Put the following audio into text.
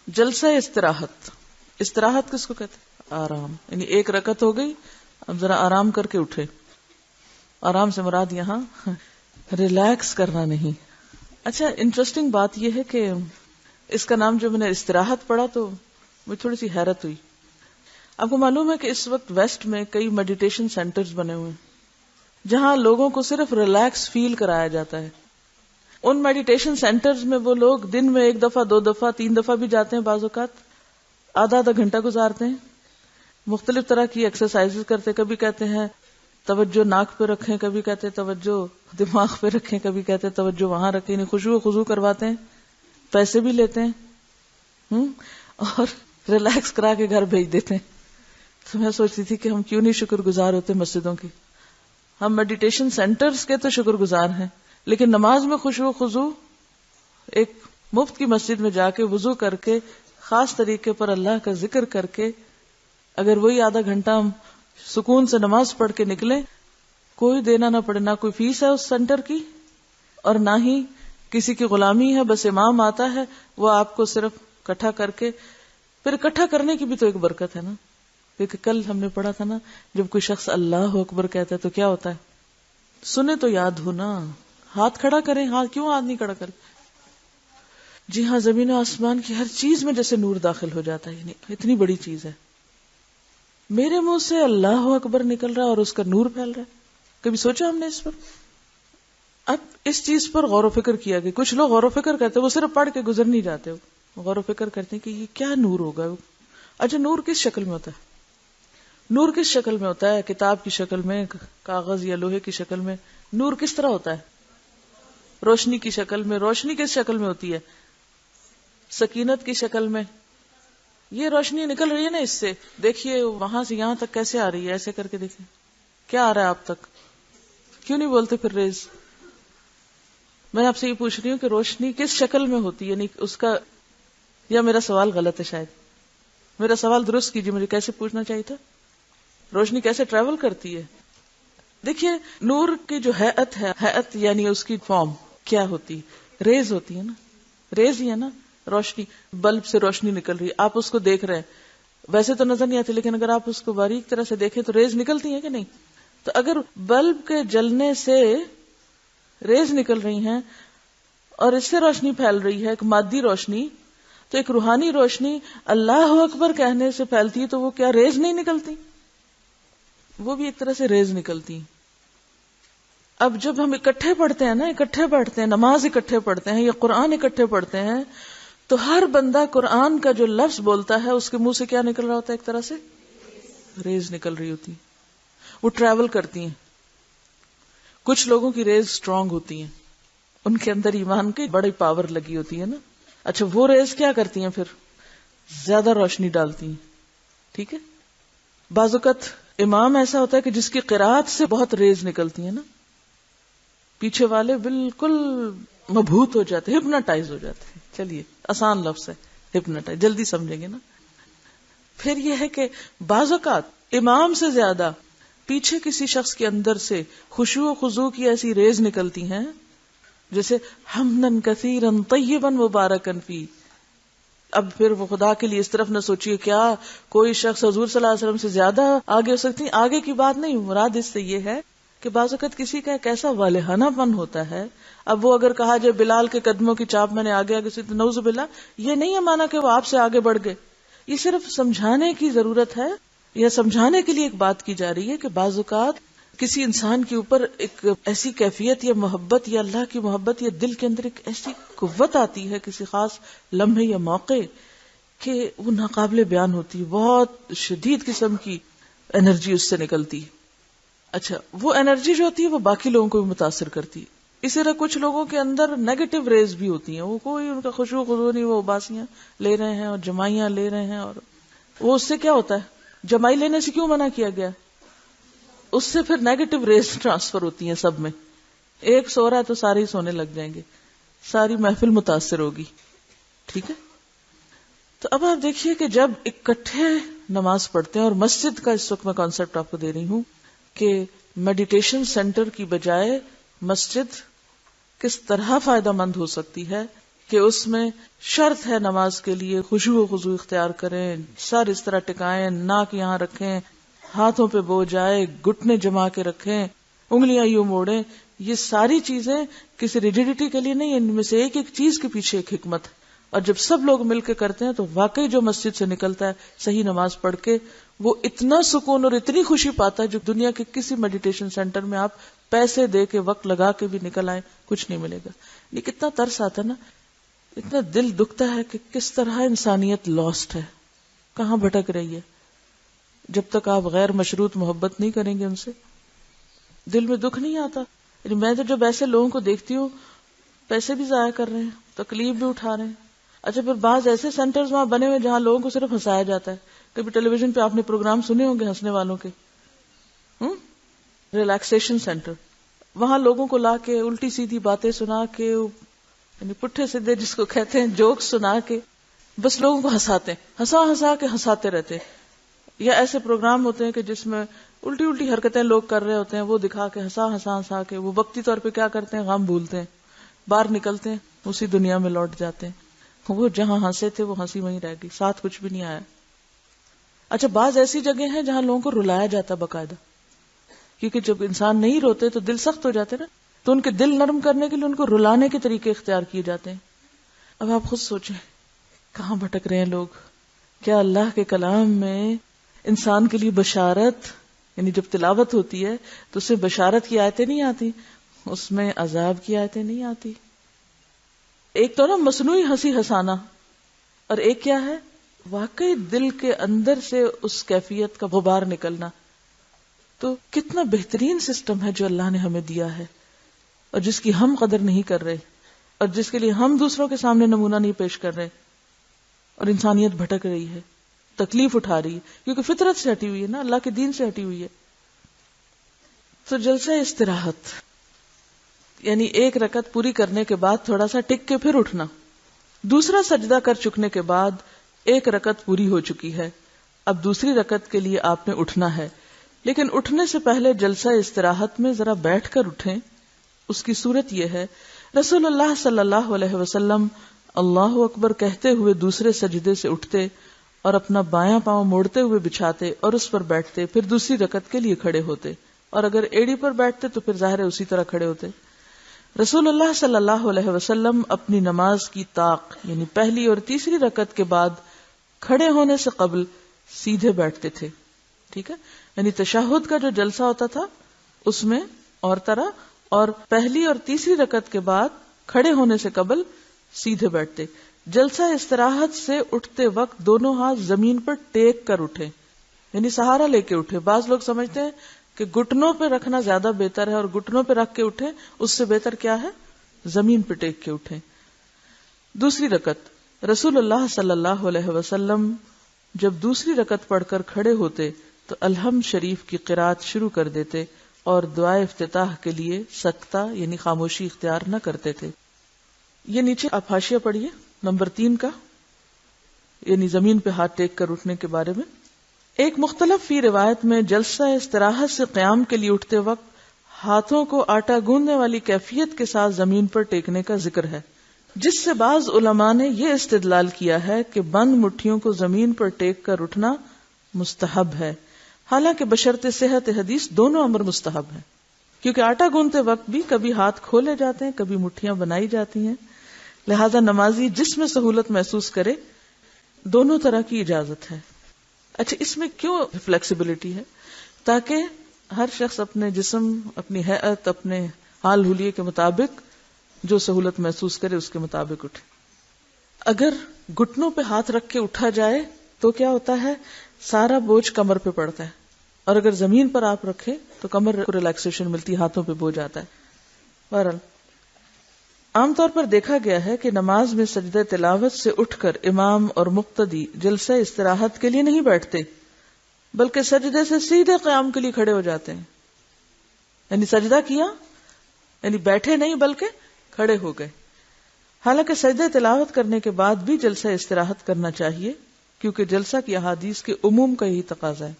جلسہ استراحت. استراحت کس کو کہتے ہیں؟ آرام. یعنی ایک رکعت ہو گئی, اب ذرا آرام کر کے اٹھے. آرام سے مراد یہاں ریلیکس کرنا نہیں. اچھا, انٹرسٹنگ بات یہ ہے کہ اس کا نام جو میں نے استراحت پڑھا تو مجھے تھوڑی سی حیرت ہوئی. آپ کو معلوم ہے کہ اس وقت ویسٹ میں کئی میڈیٹیشن سینٹرز بنے ہوئے ہیں جہاں لوگوں کو صرف ریلیکس فیل کرایا جاتا ہے. ان میڈیٹیشن سینٹرز میں وہ لوگ دن میں 1 دفعہ 2 دفعہ 3 دفعہ بھی جاتے ہیں, بعض اوقات آدھا گھنٹہ گزارتے ہیں, مختلف طرح کی ایکسرسائز کرتے. کبھی کہتے ہیں توجہ ناک پہ رکھیں, کبھی کہتے ہیں توجہ دماغ پہ رکھیں, کبھی کہتے ہیں توجہ وہاں رکھیں. یعنی خضوع کرواتے ہیں, پیسے بھی لیتے ہیں اور ریلیکس کرا کے گھر بھیج دیتے ہیں. تو میں سوچتی تھی کہ ہم کیوں نہیں شکر گزار ہوتے مسجدوں کی. ہم میڈیٹیشن سینٹرز کے تو شکر گزار ہیں, لیکن نماز میں خضوع ایک مفت کی مسجد میں جا کے وضو کر کے خاص طریقے پر اللہ کا ذکر کر کے اگر وہی آدھا گھنٹہ ہم سکون سے نماز پڑھ کے نکلیں, کوئی دینا نہ پڑے, نہ کوئی فیس ہے اس سینٹر کی اور نہ ہی کسی کی غلامی ہے. بس امام آتا ہے, وہ آپ کو صرف اکٹھا کر کے, پھر اکٹھا کرنے کی بھی تو ایک برکت ہے نا. کیونکہ کل ہم نے پڑھا تھا نا, جب کوئی شخص اللہ اکبر کہتا ہے تو کیا ہوتا ہے, سنے تو یاد ہو نا, ہاتھ کھڑا کریں. ہاتھ کیوں ہاتھ نہیں کھڑا کریں؟ جی ہاں, زمین و آسمان کی ہر چیز میں جیسے نور داخل ہو جاتا ہے. یعنی اتنی بڑی چیز ہے. میرے منہ سے اللہ اکبر نکل رہا ہے اور اس کا نور پھیل رہا ہے. کبھی سوچا ہم نے اس پر؟ اب اس چیز پر غور و فکر کیا کہ کچھ لوگ غور و فکر کرتے, وہ صرف پڑھ کے گزر نہیں جاتے, غور و فکر کرتے کہ یہ کیا نور ہوگا. اچھا, نور کس شکل میں ہوتا ہے؟ نور کس شکل میں ہوتا ہے؟ کتاب کی شکل میں, کاغذ یا لوہے کی شکل میں. نور کس طرح ہوتا ہے؟ روشنی کی شکل میں. روشنی کس شکل میں ہوتی ہے؟ سکینت کی شکل میں. یہ روشنی نکل رہی ہے نا, اس سے دیکھیے وہاں سے یہاں تک کیسے آ رہی ہے, ایسے کر کے دیکھیں کیا آ رہا ہے آپ تک. کیوں نہیں بولتے پھر ریز؟ میں آپ سے یہ پوچھ رہی ہوں کہ روشنی کس شکل میں ہوتی ہے, یعنی اس کا, یا میرا سوال غلط ہے شاید, میرا سوال درست کیجیے, مجھے کیسے پوچھنا چاہیے تھا. روشنی کیسے ٹریول کرتی ہے؟ دیکھیے نور کی جو حیت ہے, حیت یعنی اس کی فارم کیا ہوتی, ریز ہوتی ہے نا, ریز ہی ہے نا. روشنی, بلب سے روشنی نکل رہی ہے, آپ اس کو دیکھ رہے ہیں, ویسے تو نظر نہیں آتی, لیکن اگر آپ اس کو باریک طرح سے دیکھیں تو ریز نکلتی ہیں کہ نہیں. تو اگر بلب کے جلنے سے ریز نکل رہی ہیں اور اس سے روشنی پھیل رہی ہے, ایک مادی روشنی, تو ایک روحانی روشنی اللہ اکبر کہنے سے پھیلتی ہے, تو وہ کیا ریز نہیں نکلتی؟ وہ بھی ایک طرح سے ریز نکلتی. اب جب ہم اکٹھے پڑھتے ہیں نا, اکٹھے پڑھتے ہیں, نماز اکٹھے پڑھتے ہیں یا قرآن اکٹھے پڑھتے ہیں, تو ہر بندہ قرآن کا جو لفظ بولتا ہے اس کے منہ سے کیا نکل رہا ہوتا ہے؟ ایک طرح سے ریز نکل رہی ہوتی, وہ ٹریول کرتی ہیں. کچھ لوگوں کی ریز اسٹرانگ ہوتی ہیں, ان کے اندر ایمان کی بڑی پاور لگی ہوتی ہے نا. اچھا, وہ ریز کیا کرتی ہیں پھر؟ زیادہ روشنی ڈالتی ہیں. ٹھیک ہے. بعض اوقات امام ایسا ہوتا ہے کہ جس کی قرات سے بہت ریز نکلتی ہیں نا, پیچھے والے بالکل مبہوت ہو جاتے, ہپناٹائز ہو جاتے ہیں. چلیے آسان لفظ ہے ہپناٹائز, جلدی سمجھیں گے نا. پھر یہ ہے کہ بعض اوقات امام سے زیادہ پیچھے کسی شخص کے اندر سے خشوع و خضوع کی ایسی ریز نکلتی ہیں, جیسے حمدن کثیرن طیبن مبارکن فی. اب پھر وہ خدا کے لیے اس طرف نہ سوچیے کیا کوئی شخص حضور صلی اللہ علیہ وسلم سے زیادہ آگے ہو سکتی. آگے کی بات نہیں, مراد اس سے یہ ہے کہ بعض اوقات کسی کا ایک ایسا والہانہ پن ہوتا ہے. اب وہ اگر کہا جائے بلال کے قدموں کی چاپ میں نے آگے سے, تو نعوذ باللہ, یہ نہیں ہے مانا کہ وہ آپ سے آگے بڑھ گئے. یہ صرف سمجھانے کی ضرورت ہے, یا سمجھانے کے لیے ایک بات کی جا رہی ہے کہ بعض اوقات کسی انسان کے اوپر ایک ایسی کیفیت یا محبت یا اللہ کی محبت یا دل کے اندر ایک ایسی قوت آتی ہے کسی خاص لمحے یا موقع کہ وہ ناقابل بیان ہوتی ہے, بہت شدید قسم کی انرجی اس سے نکلتی ہے. اچھا, وہ انرجی جو ہوتی ہے وہ باقی لوگوں کو بھی متاثر کرتی ہے. اسی طرح کچھ لوگوں کے اندر نیگیٹو ریز بھی ہوتی ہیں, وہ کوئی ان کا خشوع خضوع نہیں, وہ اباسیاں لے رہے ہیں اور جمائیاں لے رہے ہیں, اور وہ اس سے کیا ہوتا ہے, جمائی لینے سے کیوں منع کیا گیا؟ اس سے پھر نیگیٹو ریز ٹرانسفر ہوتی ہیں سب میں. ایک سو رہا ہے تو سارے ہی سونے لگ جائیں گے, ساری محفل متاثر ہوگی. ٹھیک ہے. تو اب آپ دیکھیے کہ جب اکٹھے نماز پڑھتے ہیں, اور مسجد کا اس وقت میں کانسیپٹ آپ کو دے رہی ہوں کہ میڈیٹیشن سینٹر کی بجائے مسجد کس طرح فائدہ مند ہو سکتی ہے, کہ اس میں شرط ہے نماز کے لیے خشوع و خضوع اختیار کریں، سر اس طرح ٹکائیں، ناک یہاں رکھیں، ہاتھوں پہ بوجھ آئے، گھٹنے جما کے رکھیں، انگلیاں یوں موڑیں. یہ ساری چیزیں کسی ریجیڈیٹی کے لیے نہیں، ان میں سے ایک ایک چیز کے پیچھے ایک حکمت ہے. اور جب سب لوگ مل کے کرتے ہیں تو واقعی جو مسجد سے نکلتا ہے صحیح نماز پڑھ کے وہ اتنا سکون اور اتنی خوشی پاتا ہے جو دنیا کے کسی میڈیٹیشن سینٹر میں آپ پیسے دے کے وقت لگا کے بھی نکل آئیں کچھ نہیں ملے گا. یہ کتنا ترس آتا ہے نا، اتنا دل دکھتا ہے کہ کس طرح انسانیت لاسٹ ہے، کہاں بھٹک رہی ہے. جب تک آپ غیر مشروط محبت نہیں کریں گے ان سے دل میں دکھ نہیں آتا. یعنی میں تو جب ایسے لوگوں کو دیکھتی ہوں پیسے بھی ضائع کر رہے ہیں، تکلیف بھی اٹھا رہے ہیں. اچھا پھر بعض ایسے سینٹرز وہاں بنے ہوئے جہاں لوگوں کو صرف ہنسایا جاتا ہے. کبھی ٹیلی ویژن پہ آپ نے پروگرام سنے ہوں گے ہنسنے والوں کے، ریلیکسیشن سینٹر. وہاں لوگوں کو لا کے الٹی سیدھی باتیں سنا کے، یعنی پٹھے سیدھے جس کو کہتے ہیں جوک سنا کے بس لوگوں کو ہنساتے ہیں، ہنسا کے ہنساتے رہتے. یا ایسے پروگرام ہوتے ہیں کہ جس میں الٹی الٹی حرکتیں لوگ کر رہے ہوتے ہیں، وہ دکھا کے ہنسا کے وہ وقتی طور پہ کیا کرتے ہیں، غم بھولتے ہیں، باہر نکلتے ہیں اسی دنیا میں لوٹ جاتے ہیں. وہ جہاں ہنسے تھے وہ ہنسی وہیں رہ گئی، ساتھ کچھ بھی نہیں آیا. اچھا بعض ایسی جگہ ہیں جہاں لوگوں کو رلایا جاتا باقاعدہ، کیونکہ جب انسان نہیں روتے تو دل سخت ہو جاتے نا، تو ان کے دل نرم کرنے کے لیے ان کو رلانے کے طریقے اختیار کیے جاتے ہیں. اب آپ خود سوچیں کہاں بھٹک رہے ہیں لوگ. کیا اللہ کے کلام میں انسان کے لیے بشارت، یعنی جب تلاوت ہوتی ہے تو اس میں بشارت کی آیتیں نہیں آتی، اس میں عذاب کی آیتیں نہیں آتی. ایک تو نا مصنوعی ہنسی ہنسانا، اور ایک کیا ہے واقعی دل کے اندر سے اس کیفیت کا غبار نکلنا. تو کتنا بہترین سسٹم ہے جو اللہ نے ہمیں دیا ہے اور جس کی ہم قدر نہیں کر رہے اور جس کے لیے ہم دوسروں کے سامنے نمونہ نہیں پیش کر رہے. اور انسانیت بھٹک رہی ہے، تکلیف اٹھا رہی ہے کیونکہ فطرت سے ہٹی ہوئی ہے نا، اللہ کے دین سے ہٹی ہوئی ہے. تو جلسہ استراحت یعنی ایک رکعت پوری کرنے کے بعد تھوڑا سا ٹک کے پھر اٹھنا. دوسرا سجدہ کر چکنے کے بعد ایک رکعت پوری ہو چکی ہے، اب دوسری رکعت کے لیے آپ نے اٹھنا ہے. لیکن اٹھنے سے پہلے جلسہ استراحت میں ذرا بیٹھ کر اٹھیں. اس کی صورت یہ ہے، رسول اللہ صلی اللہ علیہ وسلم اللہ اکبر کہتے ہوئے دوسرے سجدے سے اٹھتے اور اپنا بایاں پاؤں موڑتے ہوئے بچھاتے اور اس پر بیٹھتے، پھر دوسری رکعت کے لیے کھڑے ہوتے، اور اگر ایڑی پر بیٹھتے تو پھر ظاہر ہے اسی طرح کھڑے ہوتے. رسول اللہ صلی اللہ علیہ وسلم اپنی نماز کی طاق یعنی پہلی اور تیسری رکعت کے بعد کھڑے ہونے سے قبل سیدھے بیٹھتے تھے. ٹھیک ہے، یعنی تشہد کا جو جلسہ ہوتا تھا اس میں اور طرح، اور پہلی اور تیسری رکعت کے بعد کھڑے ہونے سے قبل سیدھے بیٹھتے. جلسہ استراحت سے اٹھتے وقت دونوں ہاتھ زمین پر ٹیک کر اٹھے، یعنی سہارا لے کے اٹھے. بعض لوگ سمجھتے ہیں کہ گھٹنوں پہ رکھنا زیادہ بہتر ہے اور گھٹنوں پہ رکھ کے اٹھے، اس سے بہتر کیا ہے زمین پہ ٹیک کے اٹھے. دوسری رکعت رسول اللہ صلی اللہ علیہ وسلم جب دوسری رکعت پڑھ کر کھڑے ہوتے تو الحمد شریف کی قرات شروع کر دیتے اور دعائے افتتاح کے لیے سکتہ یعنی خاموشی اختیار نہ کرتے تھے. یہ نیچے آپ حاشیہ پڑھیے نمبر 3 کا، یعنی زمین پہ ہاتھ ٹیک کر اٹھنے کے بارے میں. ایک مختلف فی روایت میں جلسہ استراحت سے قیام کے لیے اٹھتے وقت ہاتھوں کو آٹا گوندنے والی کیفیت کے ساتھ زمین پر ٹیکنے کا ذکر ہے، جس سے بعض علماء نے یہ استدلال کیا ہے کہ بند مٹھیوں کو زمین پر ٹیک کر اٹھنا مستحب ہے. حالانکہ بشرط صحت حدیث دونوں امر مستحب ہیں، کیونکہ آٹا گوندتے وقت بھی کبھی ہاتھ کھولے جاتے ہیں، کبھی مٹھیاں بنائی جاتی ہیں. لہذا نمازی جس میں سہولت محسوس کرے دونوں طرح کی اجازت ہے. اچھا اس میں کیوں فلیکسیبلٹی ہے؟ تاکہ ہر شخص اپنے جسم، اپنی ہیئت، اپنے حال حلیے کے مطابق جو سہولت محسوس کرے اس کے مطابق اٹھے. اگر گھٹنوں پہ ہاتھ رکھ کے اٹھا جائے تو کیا ہوتا ہے، سارا بوجھ کمر پہ پڑتا ہے، اور اگر زمین پر آپ رکھے تو کمر کو ریلیکسیشن ملتی، ہاتھوں پہ بوجھ آتا ہے. بہرحال عام طور پر دیکھا گیا ہے کہ نماز میں سجدہ تلاوت سے اٹھ کر امام اور مقتدی جلسہ استراحت کے لیے نہیں بیٹھتے، بلکہ سجدے سے سیدھے قیام کے لیے کھڑے ہو جاتے ہیں. یعنی سجدہ کیا، یعنی بیٹھے نہیں بلکہ کھڑے ہو گئے. حالانکہ سجدہ تلاوت کرنے کے بعد بھی جلسہ استراحت کرنا چاہیے، کیونکہ جلسہ کی احادیث کے عموم کا یہی تقاضا ہے.